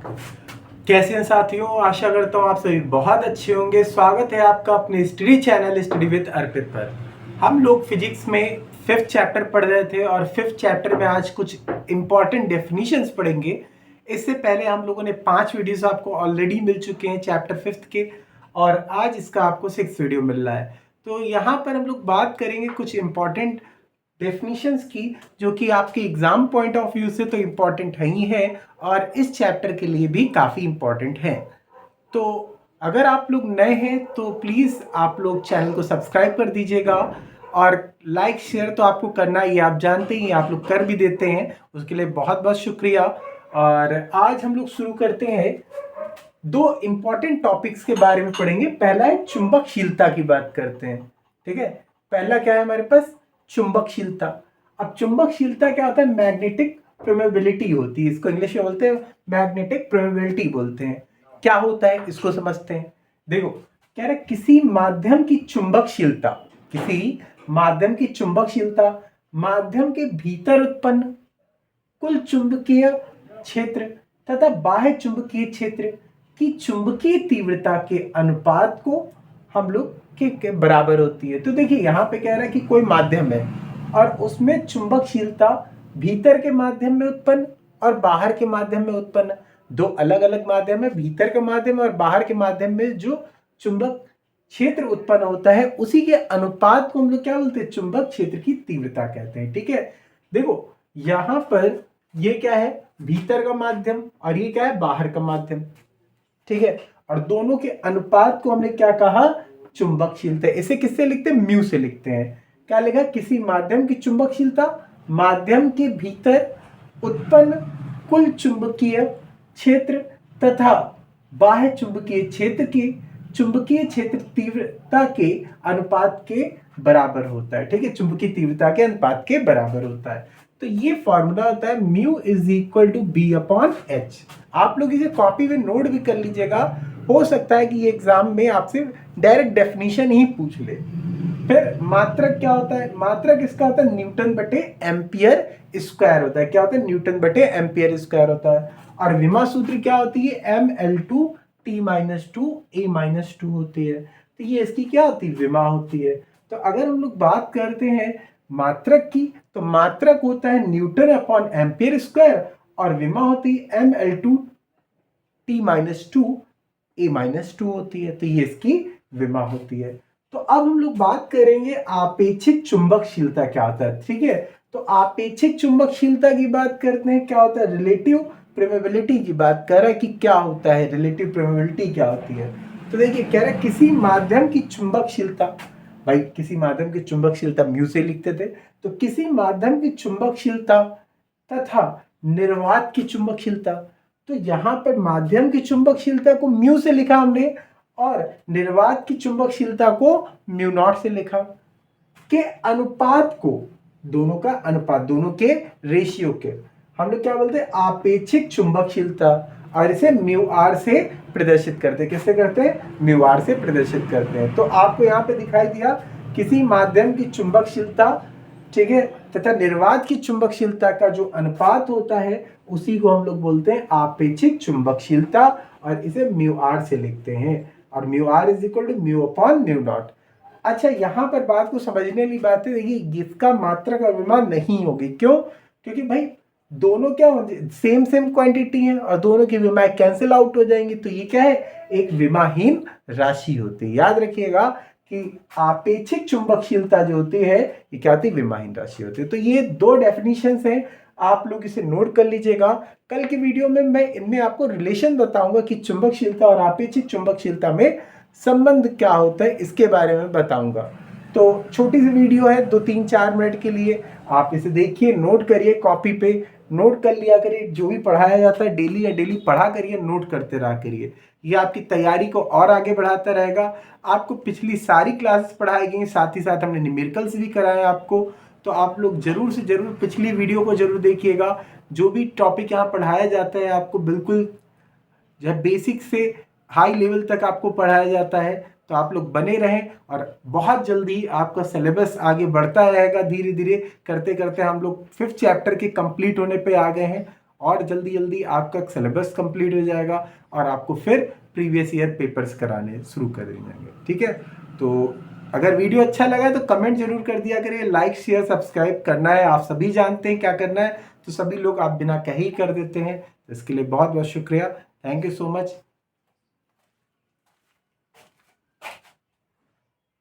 कैसे हैं साथियों। आशा करता हूँ आप सभी बहुत अच्छे होंगे। स्वागत है आपका अपने स्टडी चैनल स्टडी विद अर्पित पर। हम लोग फिजिक्स में 5th चैप्टर पढ़ रहे थे और 5th चैप्टर में आज कुछ इंपॉर्टेंट डेफिनेशंस पढ़ेंगे। इससे पहले हम लोगों ने 5 वीडियोस आपको ऑलरेडी मिल चुके हैं चैप्टर 5th के, और आज इसका आपको 6th वीडियो मिल रहा है। तो यहाँ पर हम लोग बात करेंगे कुछ इंपॉर्टेंट डेफिनेशंस की, जो कि आपके एग्जाम पॉइंट ऑफ व्यू से तो इम्पॉर्टेंट है ही है और इस चैप्टर के लिए भी काफ़ी इम्पॉर्टेंट है। तो अगर आप लोग नए हैं तो प्लीज़ आप लोग चैनल को सब्सक्राइब कर दीजिएगा, और लाइक शेयर तो आपको करना ही, आप जानते ही, आप लोग कर भी देते हैं, उसके लिए बहुत बहुत शुक्रिया। और आज हम लोग शुरू करते हैं। 2 इम्पॉर्टेंट टॉपिक्स के बारे में पढ़ेंगे। पहला है चुंबकशीलता की बात करते हैं। ठीक है, पहला क्या है हमारे पास? चुंबकशीलता। अब चुंबकशीलता क्या होता है? मैग्नेटिक परमेबिलिटी होती है, इसको इंग्लिश में बोलते हैं मैग्नेटिक परमेबिलिटी बोलते हैं। क्या होता है इसको समझते हैं। देखो, कह रहे किसी माध्यम की चुंबकशीलता, किसी माध्यम की चुंबकशीलता माध्यम के भीतर उत्पन्न कुल चुंबकीय क्षेत्र तथा बाह्य चुंबकीय क्षेत्र की चुंबकीय तीव्रता के अनुपात को हम लोग के बराबर होती है। तो देखिए यहाँ पे कह रहा है कि कोई माध्यम है और उसमें चुंबकशीलता भीतर के माध्यम में उत्पन्न और बाहर के माध्यम में उत्पन्न, 2 अलग अलग माध्यम है। भीतर का माध्यम और बाहर के माध्यम में जो चुंबक क्षेत्र उत्पन्न होता है उसी के अनुपात को हम लोग क्या बोलते हैं? चुंबक क्षेत्र की तीव्रता कहते हैं। ठीक है, देखो यहां पर ये क्या है? भीतर का माध्यम, और ये क्या है? बाहर का माध्यम। ठीक है, और दोनों के अनुपात को हमने क्या कहा? चुंबकशीलता। इसे किससे लिखते हैं? म्यू से लिखते हैं। क्या लिखा? किसी माध्यम की चुंबकशीलता माध्यम के भीतर उत्पन्न कुल चुंबकीय क्षेत्र तथा बाह्य चुंबकीय क्षेत्र की चुंबकीय क्षेत्र तीव्रता के अनुपात के बराबर होता है। ठीक है, चुंबकीय तीव्रता के अनुपात के बराबर होता है। तो ये फॉर्मूला होता है mu is equal to B upon H. आप लोग इसे कॉपी में नोट भी कर लीजिएगा, हो सकता है कि ये एग्जाम में आपसे डायरेक्ट डेफिनेशन ही पूछ ले। फिर मात्रक क्या होता है? मात्रक इसका होता है न्यूटन बटे एम्पियर स्क्वायर होता है। क्या होता है? न्यूटन बटे एम्पियर स्क्वायर होता है। और विमा सूत्र क्या होती है? ml2 t-2 a-2 होती है। तो ये इसकी क्या होती है? विमा होती है। तो अगर हम लोग बात करते हैं मात्रक की, तो मात्रक होता है न्यूटन अपॉन एम्पियर स्क्वायर और विमा होती है ml2 t-2 a-2 होती है। तो ये इसकी विमा होती है। तो अब हम लोग बात करेंगे आपेक्षिक चुंबकशीलता क्या होता है। ठीक है, तो आपेक्षिक चुंबकशीलता की बात करते हैं। क्या होता है? रिलेटिव परमेबिलिटी की बात कर रहा है कि क्या होता है, रिलेटिव परमेबिलिटी क्या होती है। तो देखिए कह रहा है किसी माध्यम की चुंबकशीलता, भाई किसी माध्यम की चुंबकशीलता म्यू से लिखते थे, तो किसी माध्यम की चुंबकशीलता तथा निर्वात की चुंबकशीलता, तो यहां पर माध्यम की चुंबकशीलता को म्यू से लिखा हमने और निर्वात की चुंबकशीलता को म्यू नॉट से लिखा, के अनुपात को, दोनों का अनुपात, दोनों के रेशियो के हम लोग क्या बोलते हैं? आपेक्षिक चुंबकशीलता। और इसे म्यू आर से प्रदर्शित करते हैं। किससे करते हैं? म्यू आर से प्रदर्शित करते हैं। तो आपको यहाँ पे दिखाई दिया किसी माध्यम की चुंबकशीलता, ठीक है, तथा निर्वात की चुंबकशीलता का जो अनुपात होता है उसी को हम लोग बोलते हैं आपेक्षिक चुंबकशीलता, और इसे म्यू आर से लिखते हैं। और mu R is equal to mu upon mu naught. अच्छा, यहां पर बात को समझने वाली बात है, देखिए इसका मात्रक और विमा नहीं होगी। क्यों? क्योंकि भाई दोनों क्या होंगे? सेम सेम क्वांटिटी है और दोनों की विमा कैंसिल आउट हो जाएंगी। तो ये क्या है? एक विमाहीन राशि होती है। याद रखिएगा कि आपेक्षिक चुंबकशीलता जो होती है ये क्या होती है? विमाहीन राशि होती है। तो ये 2 डेफिनेशंस हैं, आप लोग इसे नोट कर लीजिएगा। कल की वीडियो में मैं इनमें आपको रिलेशन बताऊंगा कि चुंबकशीलता और आपेक्षिक चुंबकशीलता में संबंध क्या होता है, इसके बारे में बताऊंगा। तो छोटी सी वीडियो है, 2-3-4 मिनट के लिए, आप इसे देखिए, नोट करिए, कॉपी पे नोट कर लिया करिए। जो भी पढ़ाया जाता है डेली या डेली पढ़ा करिए, नोट करते रहा करिए। ये आपकी तैयारी को और आगे बढ़ाता रहेगा। आपको पिछली सारी क्लासेस पढ़ाई गई, साथ ही साथ हमने न्यूमेरिकल्स भी कराया आपको। तो आप लोग जरूर से जरूर पिछली वीडियो को जरूर देखिएगा। जो भी टॉपिक यहाँ पढ़ाया जाता है आपको बिल्कुल जो है बेसिक से हाई लेवल तक आपको पढ़ाया जाता है। तो आप लोग बने रहें और बहुत जल्दी आपका सिलेबस आगे बढ़ता रहेगा। धीरे धीरे करते करते हम लोग 5th चैप्टर के कंप्लीट होने पे आ गए हैं और जल्दी जल्दी आपका सिलेबस कंप्लीट हो जाएगा और आपको फिर प्रीवियस ईयर पेपर्स कराने शुरू कर दिए जाएंगे। ठीक है, तो अगर वीडियो अच्छा लगा तो कमेंट जरूर कर दिया करिए, लाइक शेयर सब्सक्राइब करना है, आप सभी जानते हैं क्या करना है, तो सभी लोग आप बिना कहे ही कर देते हैं। इसके लिए बहुत बहुत शुक्रिया। Thank you so much.